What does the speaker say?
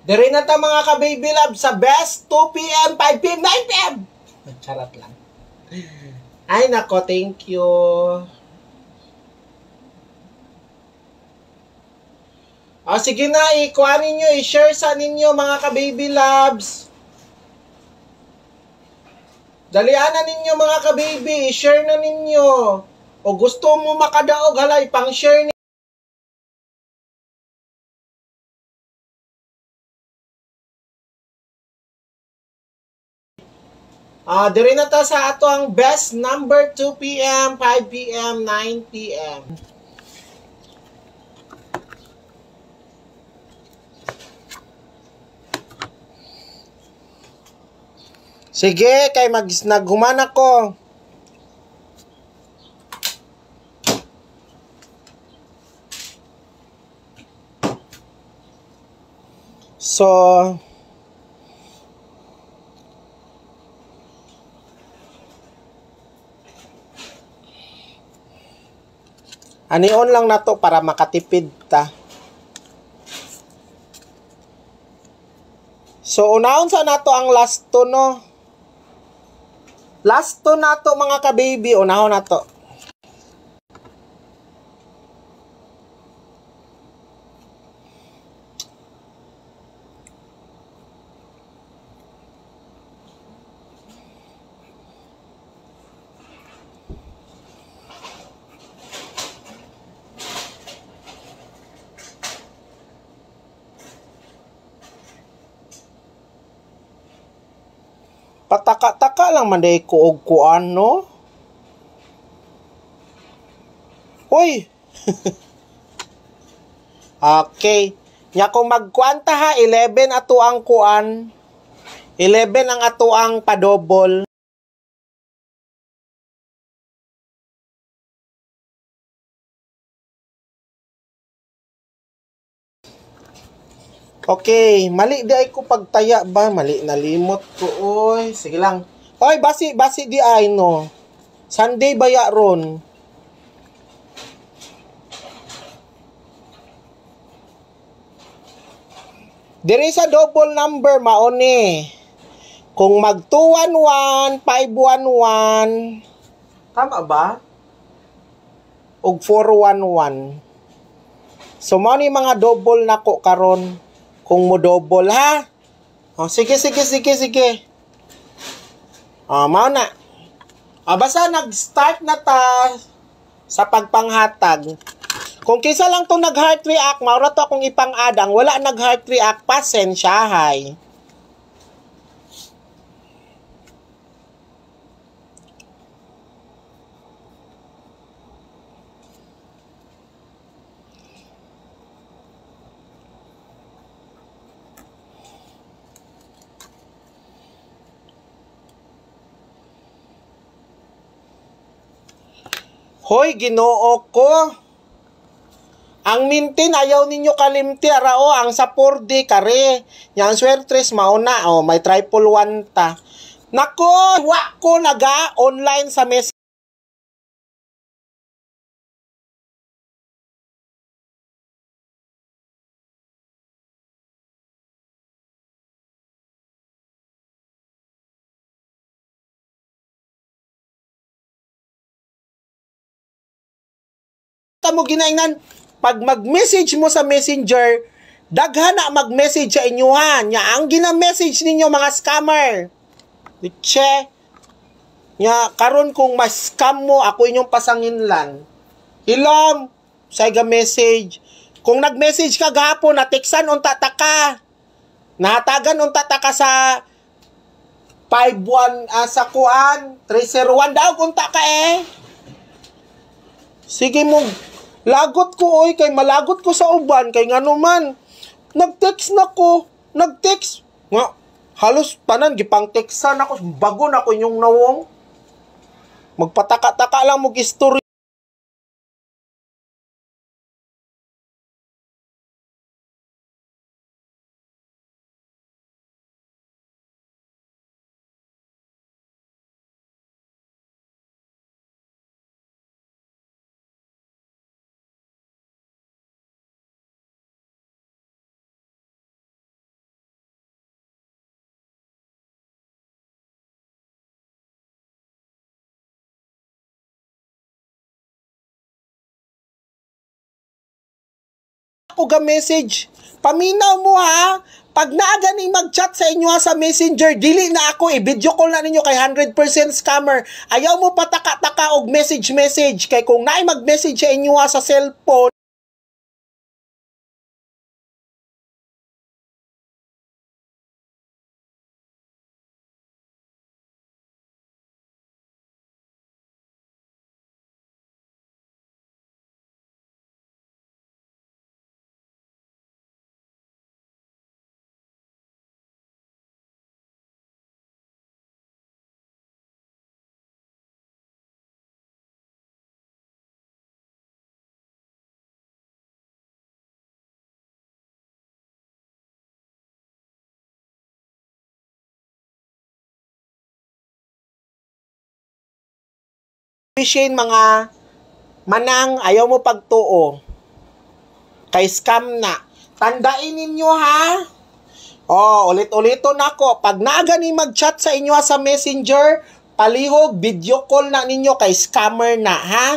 Dari na ta mga ka-baby love sa best 2 p.m., 5 p.m., 9 p.m. Charot lang. Ay nako, thank you. Sige na, ikuha ninyo, i-share sa ninyo mga ka-baby loves. Dalianan ninyo mga ka-baby, i-share na ninyo. O gusto mo makadaog, halay, pang-share ninyo. Diri na ta sa ato ang best number 2 p.m., 5 p.m., 9 p.m. Sige, kay naghuman ako. So, anion lang na to para makatipid ta. So, unahon sa nato ang last to, no? Last to nato mga ka-baby, unahon nato. Pataka-taka lang man day ko og kuan, no? Uy! Okay. Nya kung magkuanta ha, 11 ato ang kuan. 11 ang ato ang padobol. Okay, mali di ay ko pagtaya ba? Mali, nalimot ko, oy. Sige lang. Oy, basi di ay, no? Sunday baya ron. Diri sa double number, maoni. Kung mag 211, 511, tama ba? Og 411. So, mao ni mga double nako karon. Kung mo double, ha? Sige. Mao na. Basta nag-start na ta sa pagpanghatag. Kung kisa lang to nag-heart react, maura to akong ipang-adang, wala nag-heart react, pasensyahay. Hoy, Ginoo ko. Ang mintin, ayaw ninyo kalimti, arao, ang sa 4D, kare. Yang swertres, mauna, may triple 1 ta. Nako, wa ko naga-online sa message. Mo ginaingan, pag mag-message mo sa messenger, daghan na mag-message sa inyuhan. Nya, ang gina-message ninyo mga scammer. Che, nya, karon kung mas-scam mo, ako inyong pasanginlan. Hilom, say ga message. Kung nag-message ka gahapon, natiksan unta ta ka. Nahatagan unta ta ka sa 51 sa kuan, 301 daw unta ka eh. Sige mo, lagot ko oy, kay malagot ko sa uban, kay ngano man. Nag-text na ko, nga, halos tanan, gipang textan ako, bago na ko inyong nawong. Magpataka-taka lang mong istorya. ako ga message. Paminaw mo ha. Pag naaganing mag-chat sa inyo ha, sa Messenger, dili na ako video call na ninyo kay 100% scammer. Ayaw mo pataka-taka og message. Kay kung naay mag-message sa inyo ha, sa cellphone, Shane, mga manang, ayaw mo pagtuo. Kay scam na. Tandain ninyo ha. Ulit-ulito na ko. Pag naagani mag-chat sa inyo sa Messenger, palihog, video call na ninyo kay scammer na ha.